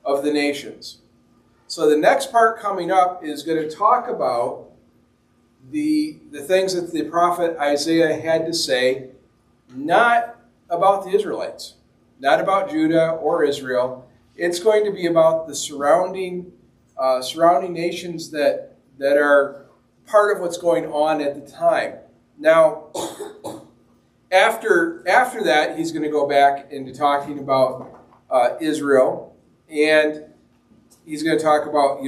of the nations. So the next part coming up is going to talk about the things that the prophet Isaiah had to say, not about the Israelites, not about Judah or Israel. It's going to be about the surrounding nations that are part of what's going on at the time. Now, after that, he's going to go back into talking about Israel, and he's going to talk about,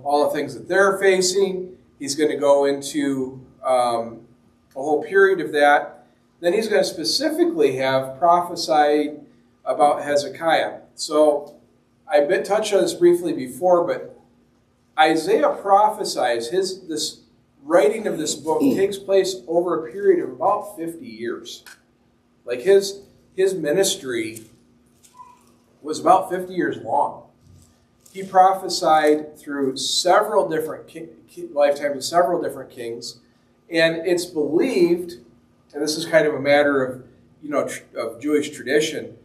all the things that they're facing. He's going to go into a whole period of that. Then he's going to specifically have prophesied about Hezekiah. So I touched on this briefly before, but Isaiah prophesies, this writing of this book takes place over a period of about 50 years. Like his ministry was about 50 years long. He prophesied through several different lifetimes of several different kings, and it's believed, and this is kind of a matter of of Jewish tradition,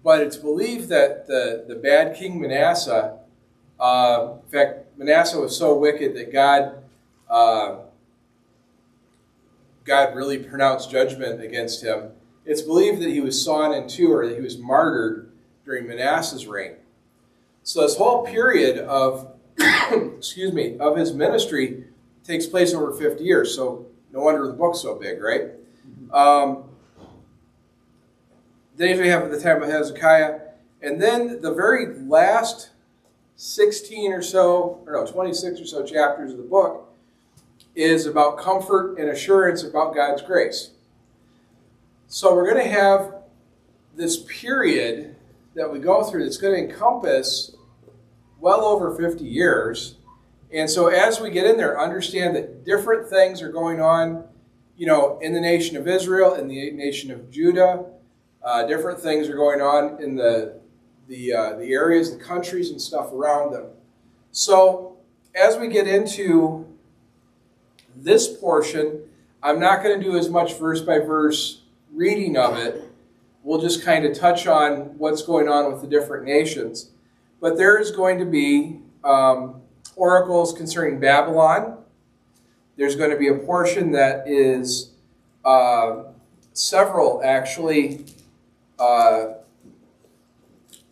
but it's believed that the bad king Manasseh, in fact, Manasseh was so wicked that God really pronounced judgment against him. It's believed that he was sawn in two, or that he was martyred during Manasseh's reign. So this whole period of of his ministry takes place over 50 years. So no wonder the book's so big, right? Then we have the time of Hezekiah, and then the very last 26 or so chapters of the book is about comfort and assurance about God's grace. So we're going to have this period that we go through that's going to encompass well over 50 years. And so as we get in there, understand that different things are going on, in the nation of Israel, in the nation of Judah. Different things are going on in the areas, the countries and stuff around them. So as we get into this portion, I'm not going to do as much verse by verse reading of it. We'll just kind of touch on what's going on with the different nations. But there is going to be oracles concerning Babylon. There's going to be a portion that is several, actually,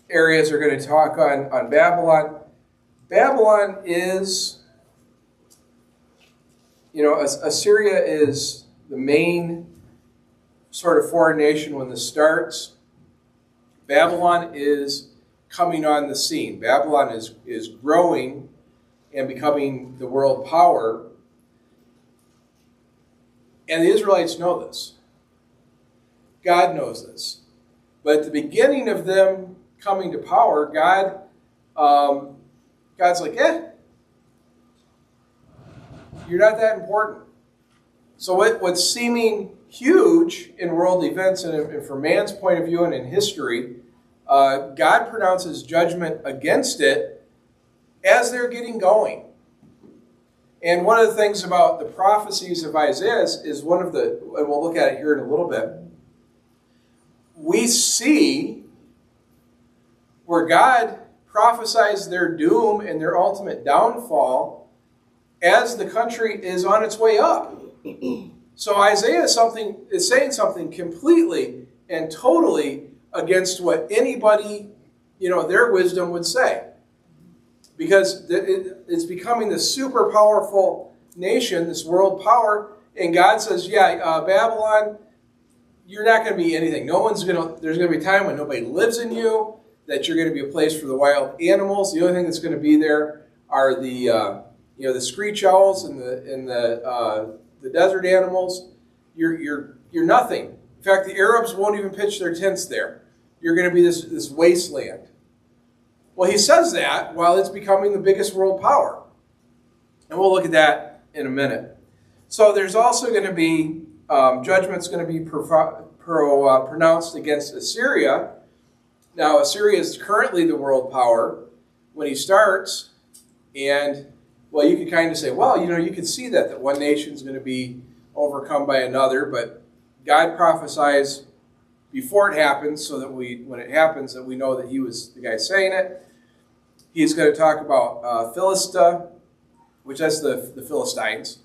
areas are going to talk on Babylon. Babylon is, Assyria is the main sort of foreign nation when this starts. Babylon is coming on the scene. Babylon is growing and becoming the world power. And the Israelites know this. God knows this. But at the beginning of them coming to power, God's like, you're not that important. So what's seeming huge in world events and from man's point of view and in history, God pronounces judgment against it as they're getting going. And one of the things about the prophecies of Isaiah is one of the, and we'll look at it here in a little bit, we see where God prophesies their doom and their ultimate downfall as the country is on its way up. So Isaiah is saying something completely and totally against what anybody, their wisdom would say. Because it's becoming this super powerful nation, this world power, and God says, Babylon, you're not going to be anything. There's going to be a time when nobody lives in you, that you're going to be a place for the wild animals. The only thing that's going to be there are the screech owls and the desert animals. You're nothing. In fact, the Arabs won't even pitch their tents there. You're going to be this wasteland. Well, he says that while it's becoming the biggest world power. And we'll look at that in a minute. So there's also going to be judgment's going to be pronounced against Assyria. Now, Assyria is currently the world power when he starts. And, you could kind of say, you could see that one nation is going to be overcome by another. But God prophesies before it happens so that when it happens, that we know that he was the guy saying it. He's going to talk about Philistia, which is the Philistines.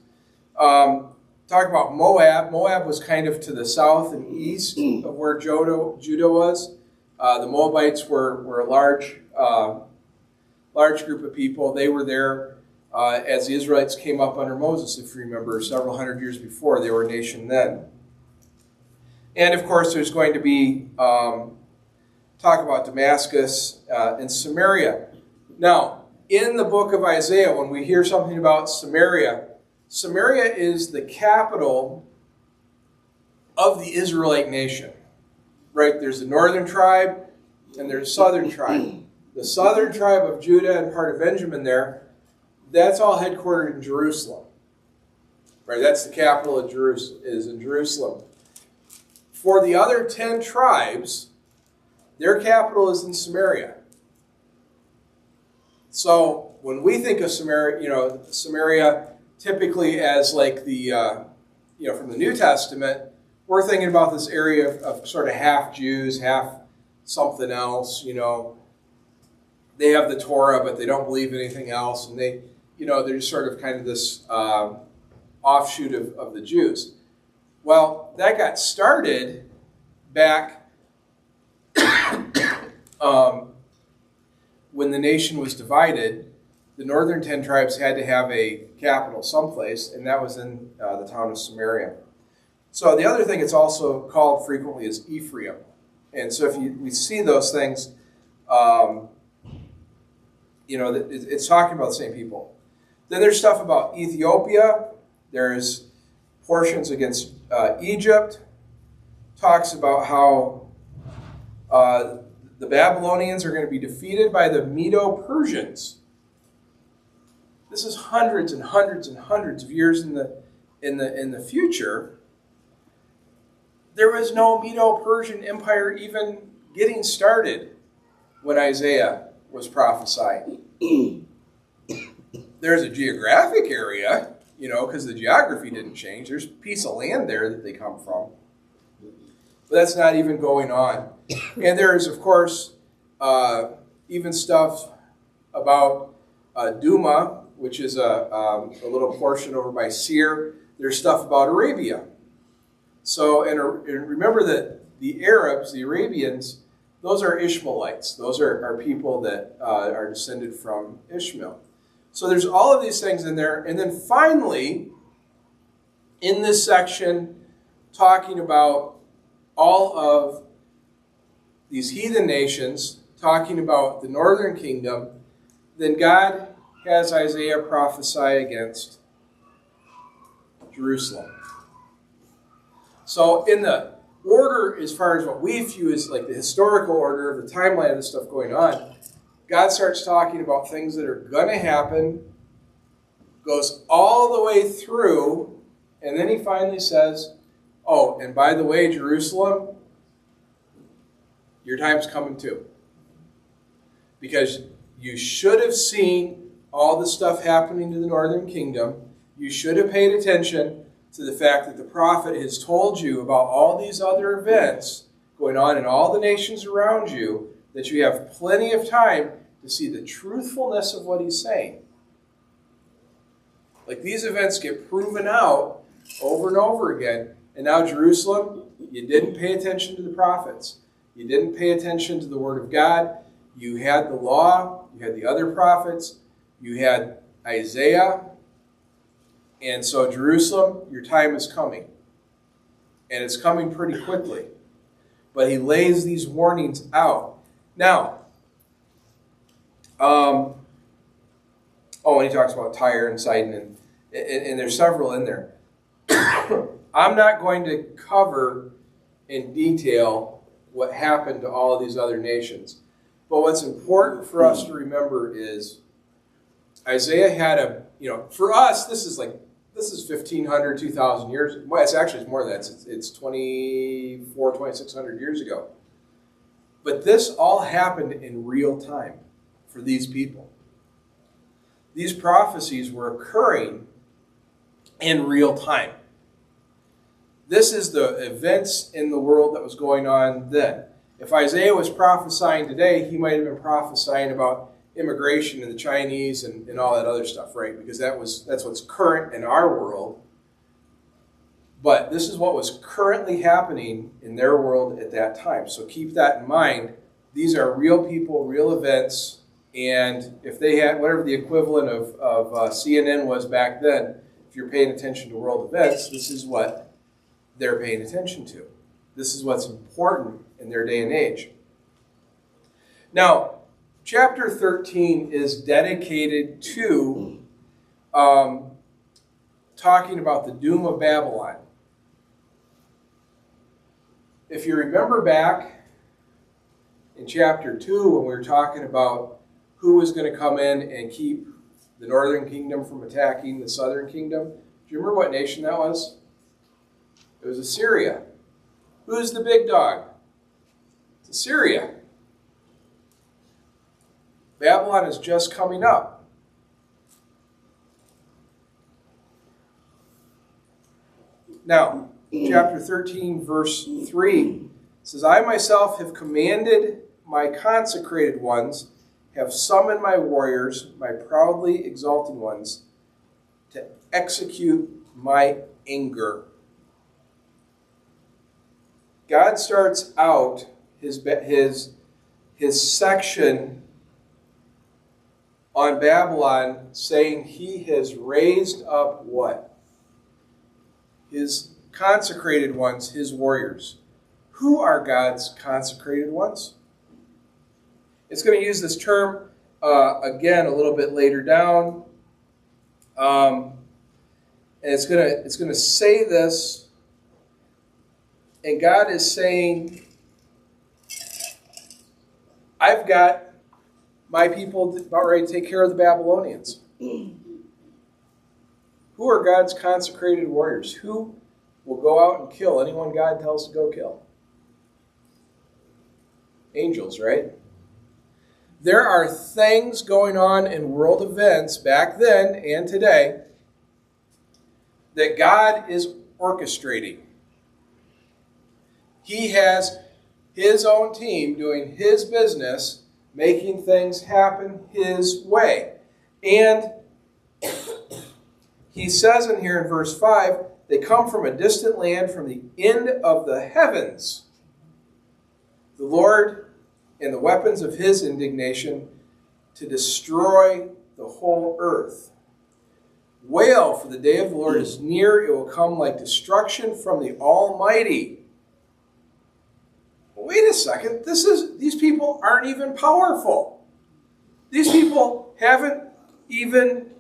Talk about Moab. Moab was kind of to the south and east of where Judah was. The Moabites were a large group of people. They were there as the Israelites came up under Moses, if you remember, several hundred years before. They were a nation then. And of course, there's going to be talk about Damascus and Samaria. Now, in the book of Isaiah, when we hear something about Samaria, Samaria is the capital of the Israelite nation. Right? There's the northern tribe and there's the southern tribe. The southern tribe of Judah and part of Benjamin there, that's all headquartered in Jerusalem. Right? That's the capital of Jerusalem, is in Jerusalem. For the other 10 tribes, their capital is in Samaria. So when we think of Samaria, Samaria typically as like the, from the New Testament, we're thinking about this area of sort of half Jews, half something else. They have the Torah, but they don't believe anything else, and they're just sort of kind of this offshoot of the Jews. Well, that got started back when the nation was divided. The northern 10 tribes had to have a capital someplace, and that was in the town of Samaria. So the other thing it's also called frequently is Ephraim. And so if we see those things, it's talking about the same people. Then there's stuff about Ethiopia. There's portions against Egypt. Talks about how the Babylonians are going to be defeated by the Medo-Persians. This is hundreds and hundreds and hundreds of years in the future. There was no Medo-Persian Empire even getting started when Isaiah was prophesying. There's a geographic area, because the geography didn't change. There's a piece of land there that they come from. But that's not even going on. And there's, of course, even stuff about Duma, which is a little portion over by Seir. There's stuff about Arabia. So, and remember that the Arabs, the Arabians, those are Ishmaelites. Those are people that are descended from Ishmael. So there's all of these things in there. And then finally, in this section, talking about all of these heathen nations, talking about the northern kingdom, then God has Isaiah prophesy against Jerusalem. So in the order, as far as what we view as like the historical order of the timeline of this stuff going on, God starts talking about things that are going to happen, goes all the way through, and then he finally says, oh, and by the way, Jerusalem, your time's coming too. Because you should have seen all the stuff happening to the northern kingdom. You should have paid attention to the fact that the prophet has told you about all these other events going on in all the nations around you, that you have plenty of time to see the truthfulness of what he's saying. Like these events get proven out over and over again. And now Jerusalem, you didn't pay attention to the prophets. You didn't pay attention to the word of God. You had the law. You had the other prophets. You had Isaiah. And so Jerusalem, your time is coming. And it's coming pretty quickly. But he lays these warnings out. Now, and he talks about Tyre and Sidon, and there's several in there. I'm not going to cover in detail what happened to all of these other nations. But what's important for us to remember is Isaiah had for us, this is 1,500, 2,000 years. Well, it's more than that. It's 2,600 years ago. But this all happened in real time for these people. These prophecies were occurring in real time. This is the events in the world that was going on then. If Isaiah was prophesying today, he might have been prophesying about immigration and the Chinese and all that other stuff, right? Because that's what's current in our world. But this is what was currently happening in their world at that time. So keep that in mind. These are real people, real events, and if they had whatever the equivalent of CNN was back then, if you're paying attention to world events, this is what they're paying attention to. This is what's important in their day and age. Now, chapter 13 is dedicated to talking about the doom of Babylon. If you remember back in chapter 2 when we were talking about who was going to come in and keep the northern kingdom from attacking the southern kingdom, do you remember what nation that was? It was Assyria. Who's the big dog? It's Assyria. Babylon is just coming up. Now, chapter 13, verse 3 says, I myself have commanded my consecrated ones, have summoned my warriors, my proudly exalted ones, to execute my anger. God starts out his section on Babylon saying he has raised up what? His consecrated ones, his warriors. Who are God's consecrated ones? It's going to use this term again a little bit later down. And it's going to say this, and God is saying, I've got my people about ready to take care of the Babylonians. Who are God's consecrated warriors? Who will go out and kill anyone God tells to go kill? Angels, right? There are things going on in world events back then and today that God is orchestrating. He has his own team doing his business, making things happen his way. And he says in here in verse 5, they come from a distant land, from the end of the heavens. The Lord and the weapons of his indignation to destroy the whole earth. Wail, for the day of the Lord is near. It will come like destruction from the Almighty. Wait a second. These people aren't even powerful. These people haven't even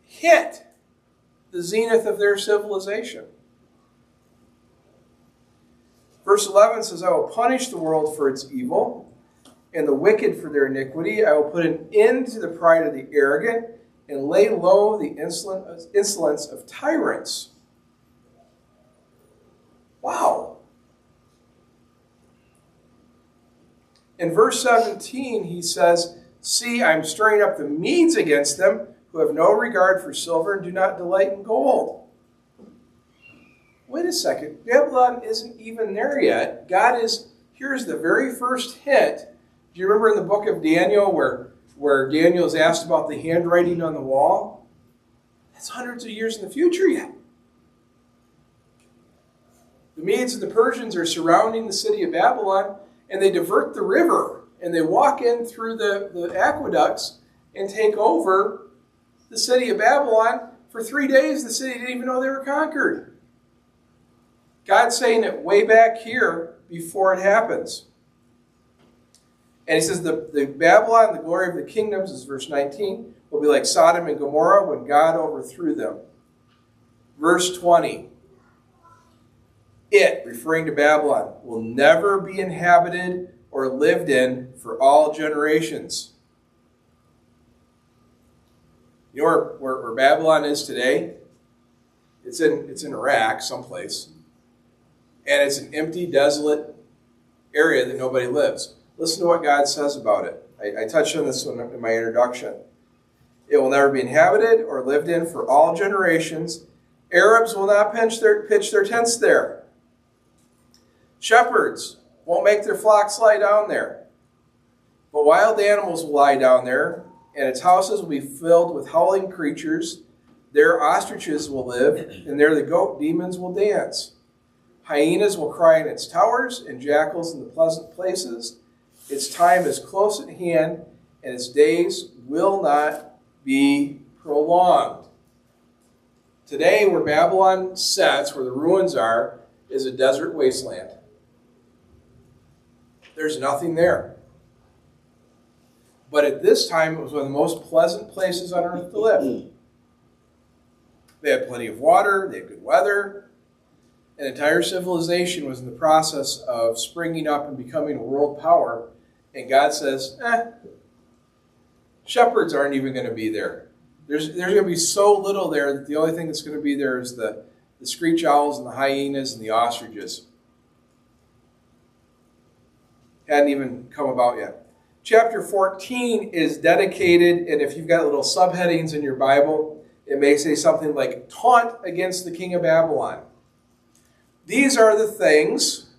hit the zenith of their civilization. Verse 11 says, I will punish the world for its evil, and the wicked for their iniquity. I will put an end to the pride of the arrogant, and lay low the insolence of tyrants. Wow. In verse 17, he says, see, I'm stirring up the Medes against them, who have no regard for silver and do not delight in gold. Wait a second. Babylon isn't even there yet. Here's the very first hint. Do you remember in the book of Daniel where Daniel is asked about the handwriting on the wall? That's hundreds of years in the future yet. The Medes and the Persians are surrounding the city of Babylon, and they divert the river, and they walk in through the aqueducts and take over the city of Babylon. For 3 days, the city didn't even know they were conquered. God's saying it way back here before it happens. And he says the Babylon, the glory of the kingdoms, is verse 19, will be like Sodom and Gomorrah when God overthrew them. Verse 20, it, referring to Babylon, will never be inhabited or lived in for all generations. You know where Babylon is today? It's in Iraq, someplace. And it's an empty, desolate area that nobody lives. Listen to what God says about it. I touched on this one in my introduction. It will never be inhabited or lived in for all generations. Arabs will not pitch their tents there. Shepherds won't make their flocks lie down there. But wild animals will lie down there, and its houses will be filled with howling creatures. There ostriches will live, and there the goat demons will dance. Hyenas will cry in its towers, and jackals in the pleasant places. Its time is close at hand, and its days will not be prolonged. Today, where Babylon sits, where the ruins are, is a desert wasteland. There's nothing there. But at this time, it was one of the most pleasant places on earth to live. They had plenty of water, they had good weather. An entire civilization was in the process of springing up and becoming a world power. And God says, shepherds aren't even going to be there. There's going to be so little there that the only thing that's going to be there is the screech owls and the hyenas and the ostriches. Hadn't even come about yet. Chapter 14 is dedicated, and if you've got little subheadings in your Bible, it may say something like, taunt against the king of Babylon. These are the things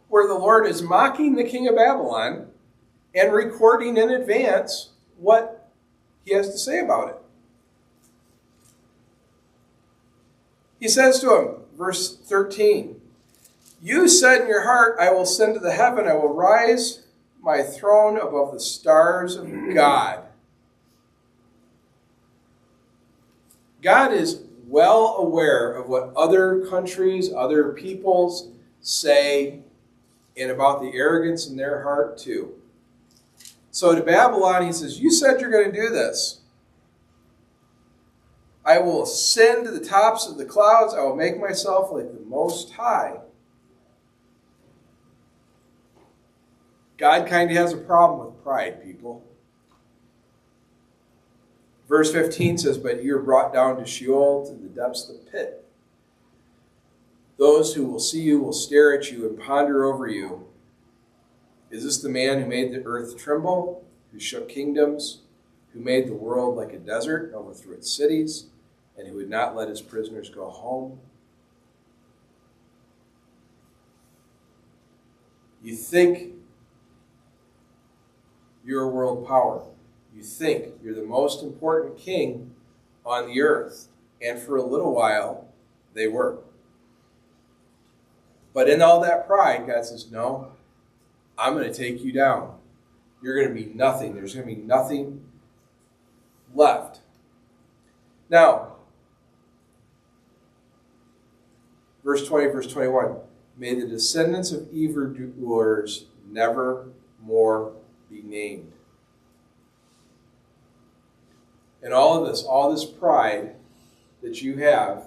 where the Lord is mocking the king of Babylon and recording in advance what he has to say about it. He says to him, verse 13, you said in your heart, I will send to the heaven, I will rise my throne above the stars of God. God is well aware of what other countries, other peoples say, and about the arrogance in their heart too. So to Babylon, he says, you said you're going to do this. I will ascend to the tops of the clouds. I will make myself like the Most High. God kind of has a problem with pride, people. Verse 15 says, but you're brought down to Sheol, to the depths of the pit. Those who will see you will stare at you and ponder over you. Is this the man who made the earth tremble, who shook kingdoms, who made the world like a desert and overthrew its cities, and who would not let his prisoners go home? You think you're a world power. You think you're the most important king on the earth. And for a little while, they were. But in all that pride, God says, no, I'm going to take you down. You're going to be nothing. There's going to be nothing left. Now, verse 20, verse 21. May the descendants of evildoers never more be named. And all this pride that you have,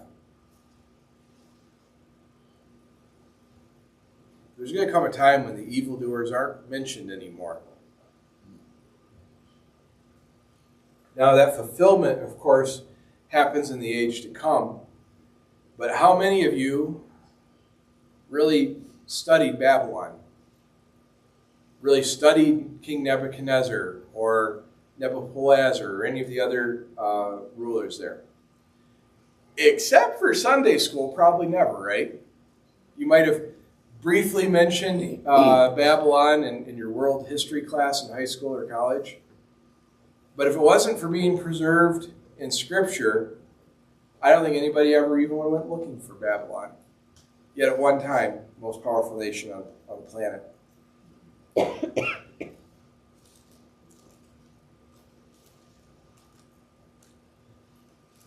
there's going to come a time when the evildoers aren't mentioned anymore. Now that fulfillment, of course, happens in the age to come. But how many of you really studied Babylon? Really studied King Nebuchadnezzar or Nebuchadnezzar or any of the other rulers there? Except for Sunday school, probably never, right? You might have briefly mentioned Babylon in your world history class in high school or college. But if it wasn't for being preserved in Scripture, I don't think anybody ever even went looking for Babylon. Yet at one time, most powerful nation on the planet.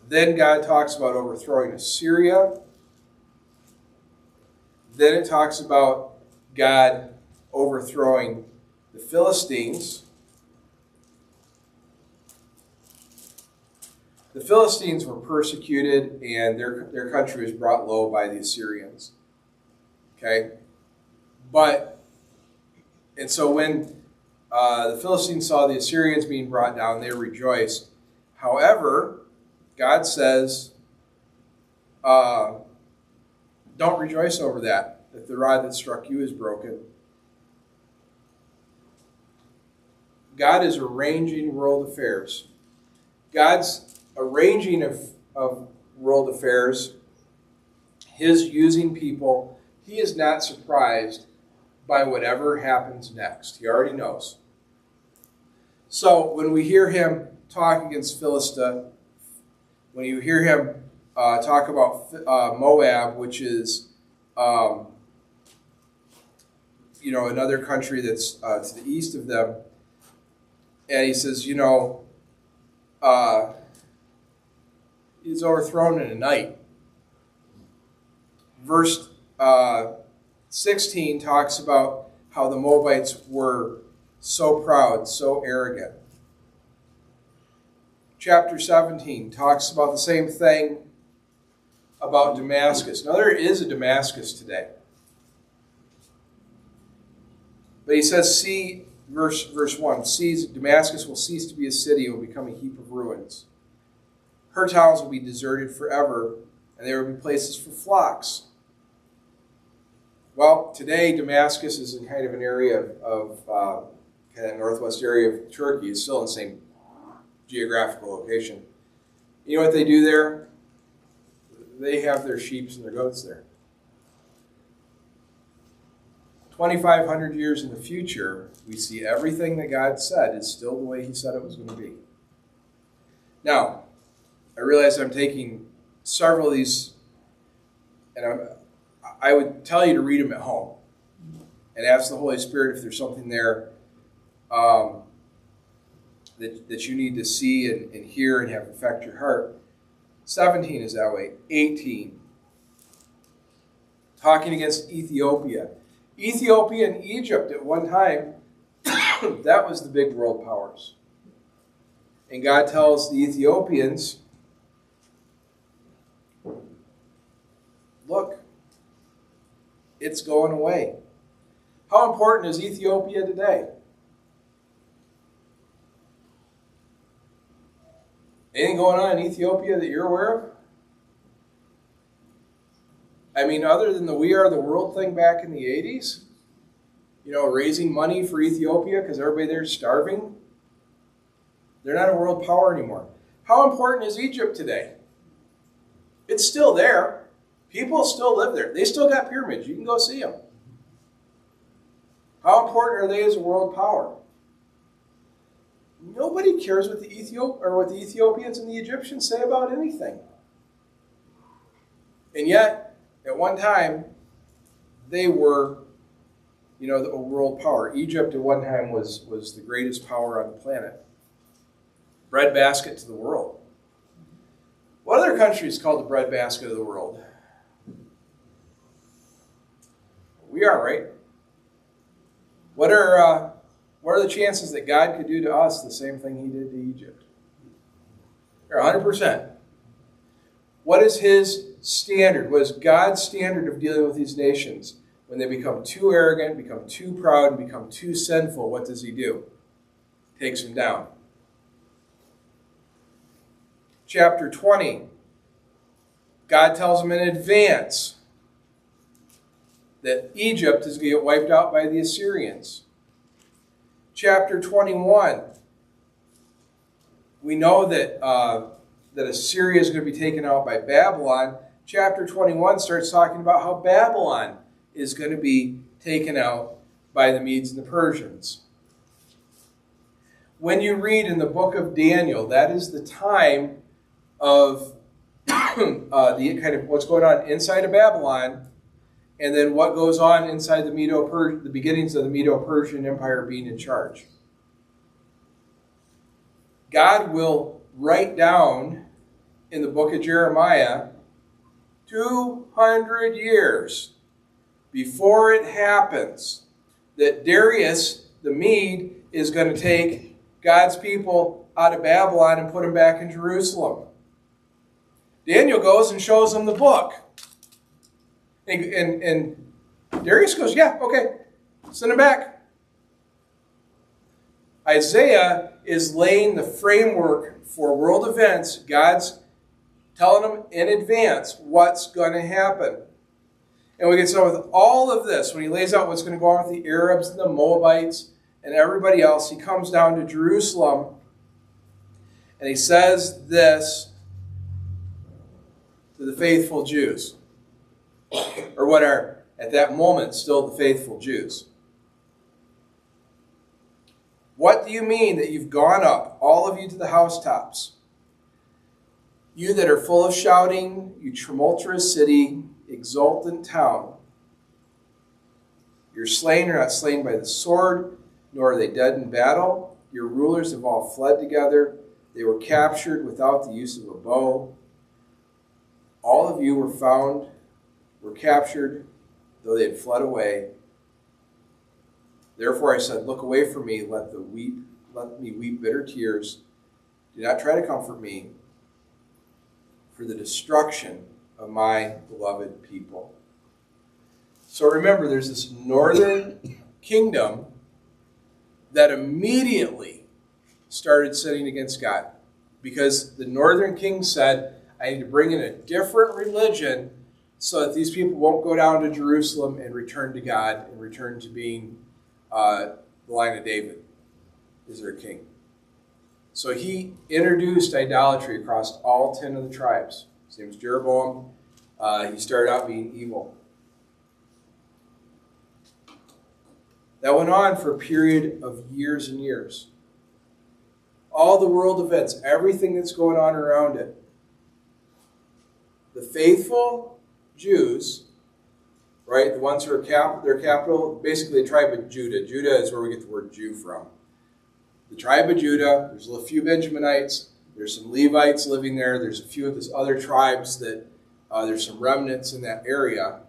Then God talks about overthrowing Assyria. Then it talks about God overthrowing the Philistines. The Philistines were persecuted and their country was brought low by the Assyrians. Okay? And so when the Philistines saw the Assyrians being brought down, they rejoiced. However, God says, don't rejoice over that the rod that struck you is broken. God is arranging world affairs. God's arranging of world affairs, his using people, he is not surprised by whatever happens next. He already knows. So when we hear him talk against Philistia, when you hear him talk about Moab, which is another country that's to the east of them, and he says, he's overthrown in a night. Verse 16 talks about how the Moabites were so proud, so arrogant. Chapter 17 talks about the same thing about Damascus. Now, there is a Damascus today. But he says, verse 1, Damascus will cease to be a city, it will become a heap of ruins. Her towns will be deserted forever, and there will be places for flocks. Well, today Damascus is in kind of an area of kind of northwest area of Turkey. It's still in the same geographical location. You know what they do there? They have their sheep and their goats there. 2,500 years in the future, we see everything that God said is still the way he said it was going to be. Now, I realize I'm taking several of these, and I would tell you to read them at home and ask the Holy Spirit if there's something there that you need to see and hear and have affect your heart. 17 is that way. 18. Talking against Ethiopia. Ethiopia and Egypt at one time, that was the big world powers. And God tells the Ethiopians, look, it's going away. How important is Ethiopia today? Anything going on in Ethiopia that you're aware of? I mean, other than the We Are the World thing back in the 80s, raising money for Ethiopia because everybody there's starving, they're not a world power anymore. How important is Egypt today? It's still there. People still live there. They still got pyramids. You can go see them. How important are they as a world power? Nobody cares what the Ethiopians and the Egyptians say about anything. And yet, at one time, they were, a world power. Egypt at one time was the greatest power on the planet. Breadbasket to the world. What other country is called the breadbasket of the world? We are, right? What are the chances that God could do to us the same thing he did to Egypt? They're 100%. What is his standard? What is God's standard of dealing with these nations? When they become too arrogant, become too proud, and become too sinful, what does he do? Takes them down. Chapter 20. God tells them in advance that Egypt is going to get wiped out by the Assyrians. Chapter 21. We know that Assyria is going to be taken out by Babylon. Chapter 21 starts talking about how Babylon is going to be taken out by the Medes and the Persians. When you read in the book of Daniel, that is the time of the kind of what's going on inside of Babylon, and then what goes on inside the beginnings of the Medo-Persian Empire being in charge. God will write down in the book of Jeremiah 200 years before it happens that Darius the Mede is going to take God's people out of Babylon and put them back in Jerusalem. Daniel goes and shows them the book. And Darius goes, yeah, okay, send them back. Isaiah is laying the framework for world events. God's telling them in advance what's going to happen. And we get started with all of this. When he lays out what's going to go on with the Arabs and the Moabites and everybody else, he comes down to Jerusalem and he says this to the faithful Jews, or what are at that moment still the faithful Jews. What do you mean that you've gone up, all of you, to the housetops? You that are full of shouting, you tumultuous city, exultant town. Your slain are not slain by the sword, nor are they dead in battle. Your rulers have all fled together. They were captured without the use of a bow. All of you were captured, though they had fled away. Therefore I said, look away from me, let me weep bitter tears. Do not try to comfort me for the destruction of my beloved people. So remember, there's this northern kingdom that immediately started sinning against God, because the northern king said, I need to bring in a different religion so that these people won't go down to Jerusalem and return to God and return to being the line of David is their king. So he introduced idolatry across all 10 of the tribes. His name was Jeroboam. He started out being evil. That went on for a period of years and years. All the world events, everything that's going on around it. The faithful Jews, right, the ones who are their capital, basically the tribe of Judah. Judah is where we get the word Jew from. The tribe of Judah, there's a few Benjaminites, there's some Levites living there, there's a few of these other tribes that there's some remnants in that area.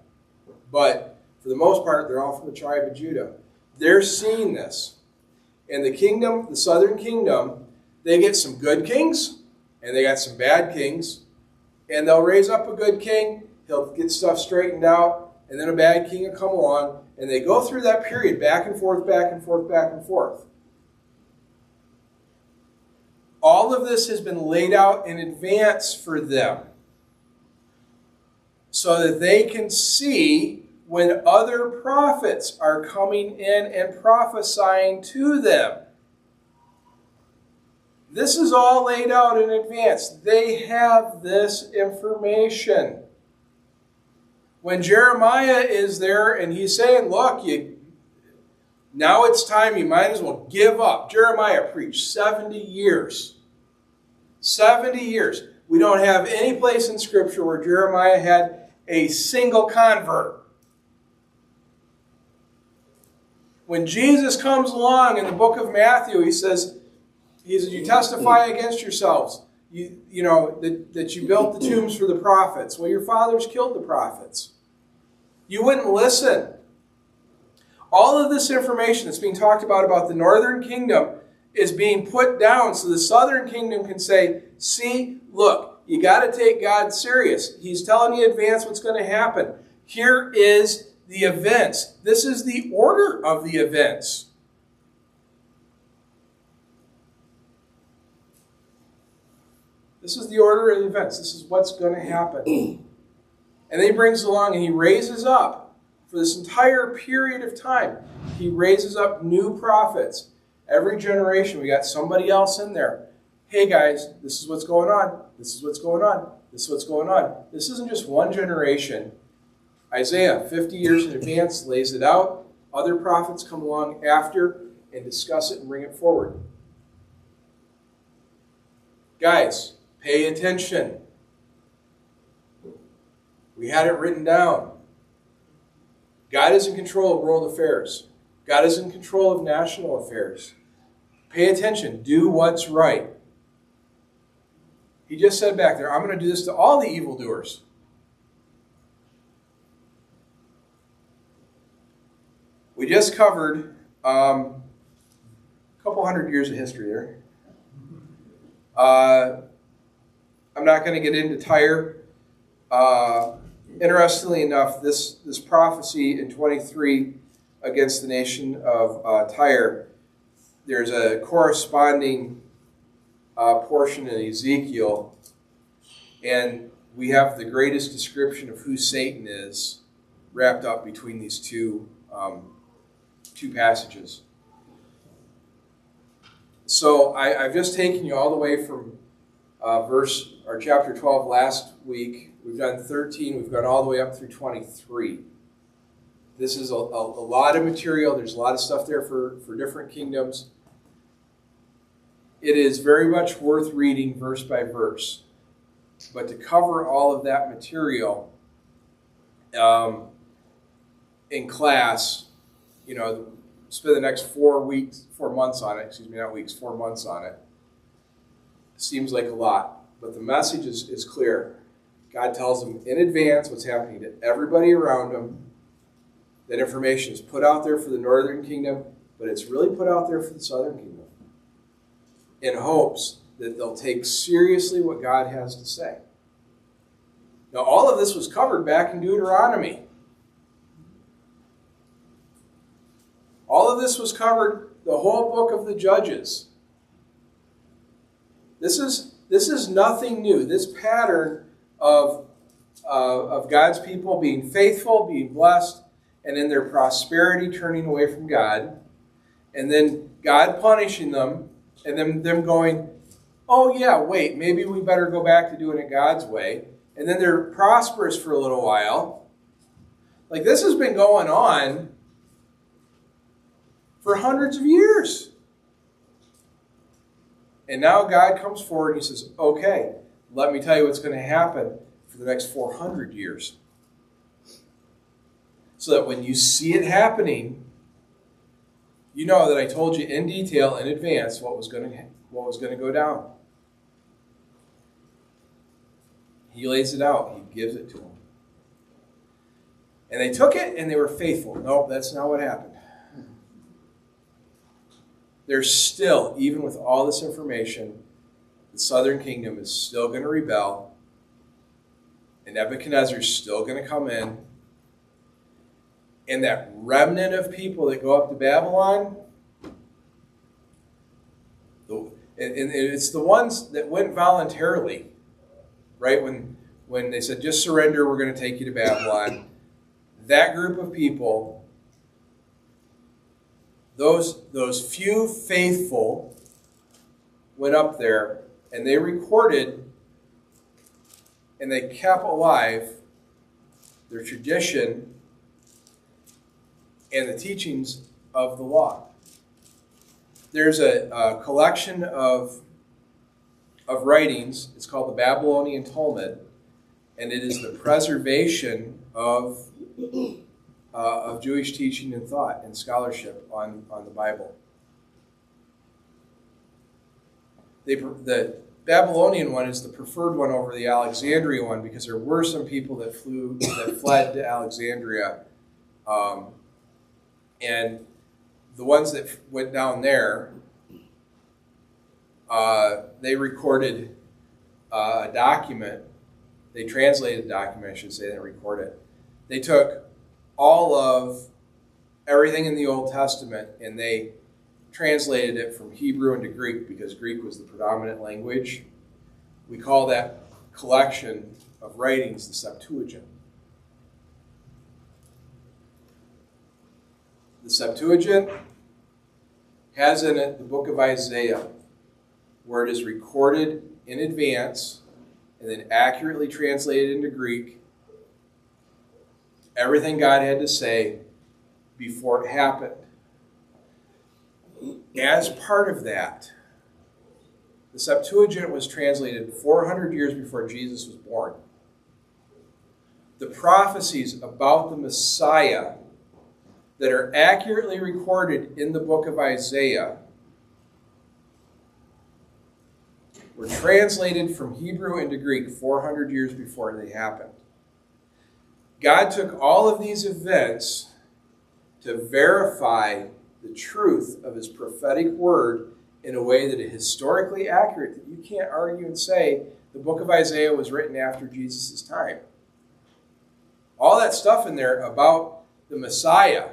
But for the most part, they're all from the tribe of Judah. They're seeing this. And the kingdom, the southern kingdom, they get some good kings, and they got some bad kings. And they'll raise up a good king, he'll get stuff straightened out, and then a bad king will come along, and they go through that period back and forth, back and forth, back and forth. All of this has been laid out in advance for them so that they can see when other prophets are coming in and prophesying to them. This is all laid out in advance. They have this information. When Jeremiah is there and he's saying, look, now it's time, you might as well give up. Jeremiah preached 70 years. 70 years. We don't have any place in Scripture where Jeremiah had a single convert. When Jesus comes along in the book of Matthew, he says, you testify against yourselves, that you built the tombs for the prophets. Well, your fathers killed the prophets. You wouldn't listen. All of this information that's being talked about the northern kingdom is being put down so the southern kingdom can say, see, look, you got to take God serious. He's telling you in advance what's going to happen. Here is the events. This is the order of the events. This is the order of the events. This is what's going to happen. And then he brings along and he raises up, for this entire period of time, he raises up new prophets. Every generation, we got somebody else in there. Hey guys, this is what's going on. This is what's going on. This is what's going on. This isn't just one generation. Isaiah, 50 years in advance, lays it out. Other prophets come along after and discuss it and bring it forward. Guys, pay attention. We had it written down. God is in control of world affairs. God is in control of national affairs. Pay attention. Do what's right. He just said back there, I'm going to do this to all the evildoers. We just covered a couple hundred years of history there. I'm not going to get into Tyre. Interestingly enough, this prophecy in 23 against the nation of Tyre, there's a corresponding portion in Ezekiel, and we have the greatest description of who Satan is wrapped up between these two passages. So I've just taken you all the way from chapter 12 last week. We've done 13. We've gone all the way up through 23. This is a lot of material. There's a lot of stuff there for different kingdoms. it is very much worth reading verse by verse. But to cover all of that material in class, spend the next 4 months on it, 4 months on it, seems like a lot. But the message is clear. God tells them in advance what's happening to everybody around them. That information is put out there for the northern kingdom, but it's really put out there for the southern kingdom, in hopes that they'll take seriously what God has to say. Now, all of this was covered back in Deuteronomy. All of this was covered, the whole book of the Judges. This is nothing new. This pattern of God's people being faithful, being blessed, and in their prosperity turning away from God, and then God punishing them, and then them going, oh yeah, wait, maybe we better go back to doing it God's way. And then they're prosperous for a little while. Like, this has been going on for hundreds of years. And now God comes forward and he says, okay, let me tell you what's going to happen for the next 400 years. So that when you see it happening, you know that I told you in detail, in advance, what was going to go down. He lays it out. He gives it to them. And they took it and they were faithful. Nope, that's not what happened. There's still, even with all this information, the southern kingdom is still going to rebel. And Nebuchadnezzar is still going to come in. And that remnant of people that go up to Babylon, and it's the ones that went voluntarily. Right? When they said, just surrender, we're going to take you to Babylon. That group of people, those few faithful went up there and they recorded and they kept alive their tradition and the teachings of the law. There's a collection of writings. It's called the Babylonian Talmud, and it is the preservation of Jewish teaching and thought and scholarship on the Bible. The Babylonian one is the preferred one over the Alexandria one because there were some people that fled to Alexandria, and the ones that went down there, they recorded a document. They translated a document, I should say. They didn't record it. They took all of everything in the Old Testament and they translated it from Hebrew into Greek because Greek was the predominant language. We call that collection of writings the Septuagint. The Septuagint has in it the book of Isaiah, where it is recorded in advance and then accurately translated into Greek, everything God had to say before it happened. As part of that, the Septuagint was translated 400 years before Jesus was born. The prophecies about the Messiah that are accurately recorded in the book of Isaiah were translated from Hebrew into Greek 400 years before they happened. God took all of these events to verify the truth of his prophetic word in a way that is historically accurate, that you can't argue and say the book of Isaiah was written after Jesus' time. All that stuff in there about the Messiah,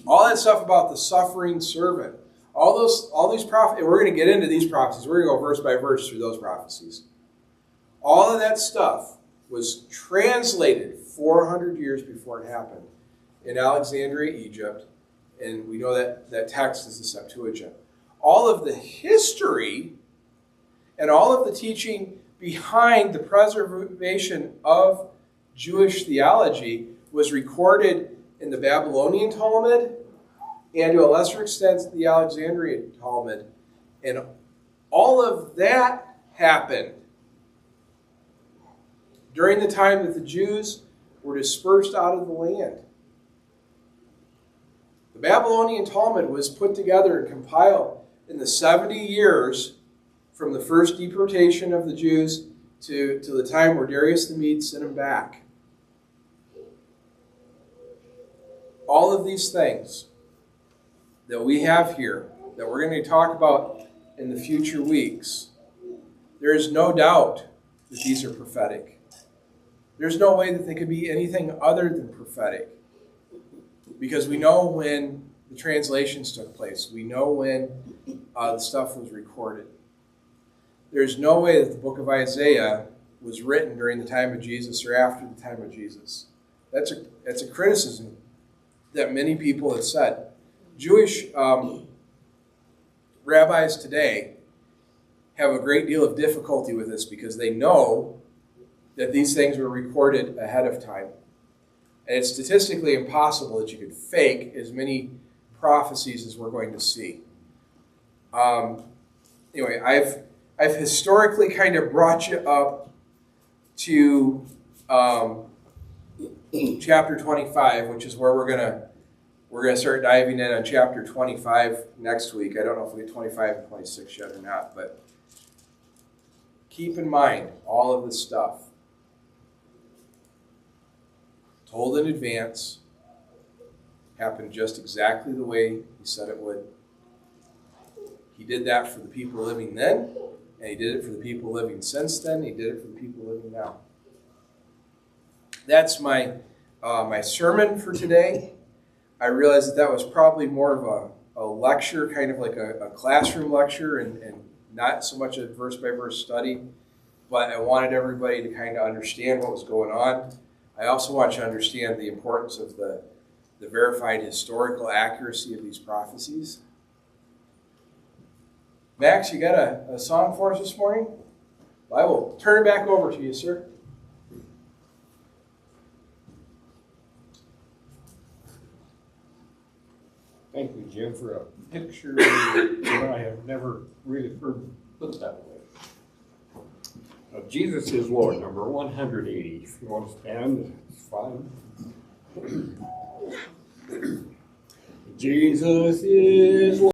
all that stuff about the suffering servant, all these prophecies, and we're going to get into these prophecies. We're going to go verse by verse through those prophecies. All of that stuff was translated 400 years before it happened in Alexandria, Egypt, and we know that text is the Septuagint. All of the history and all of the teaching behind the preservation of Jewish theology was recorded in the Babylonian Talmud and to a lesser extent the Alexandrian Talmud. And all of that happened during the time that the Jews were dispersed out of the land. The Babylonian Talmud was put together and compiled in the 70 years from the first deportation of the Jews to the time where Darius the Mede sent them back. All of these things that we have here, that we're going to talk about in the future weeks, there is no doubt that these are prophetic. There's no way that they could be anything other than prophetic. Because we know when the translations took place. We know when the stuff was recorded. There's no way that the book of Isaiah was written during the time of Jesus or after the time of Jesus. That's a criticism that many people have said. Jewish rabbis today have a great deal of difficulty with this because they know that these things were recorded ahead of time. And it's statistically impossible that you could fake as many prophecies as we're going to see. Anyway, I've historically kind of brought you up to chapter 25, which is where we're gonna start diving in on chapter 25 next week. I don't know if we get 25 and 26 yet or not, but keep in mind all of this stuff. Told in advance, happened just exactly the way he said it would. He did that for the people living then, and he did it for the people living since then. He did it for the people living now. That's my sermon for today. I realized that was probably more of a lecture, kind of like a classroom lecture, and not so much a verse-by-verse study, but I wanted everybody to kind of understand what was going on. I also want you to understand the importance of the verified historical accuracy of these prophecies. Max, you got a song for us this morning? I will turn it back over to you, sir. Thank you, Jim, for a picture that I have never really heard put that way. Jesus is Lord, number 180. If you want to stand, it's fine. Jesus is Lord.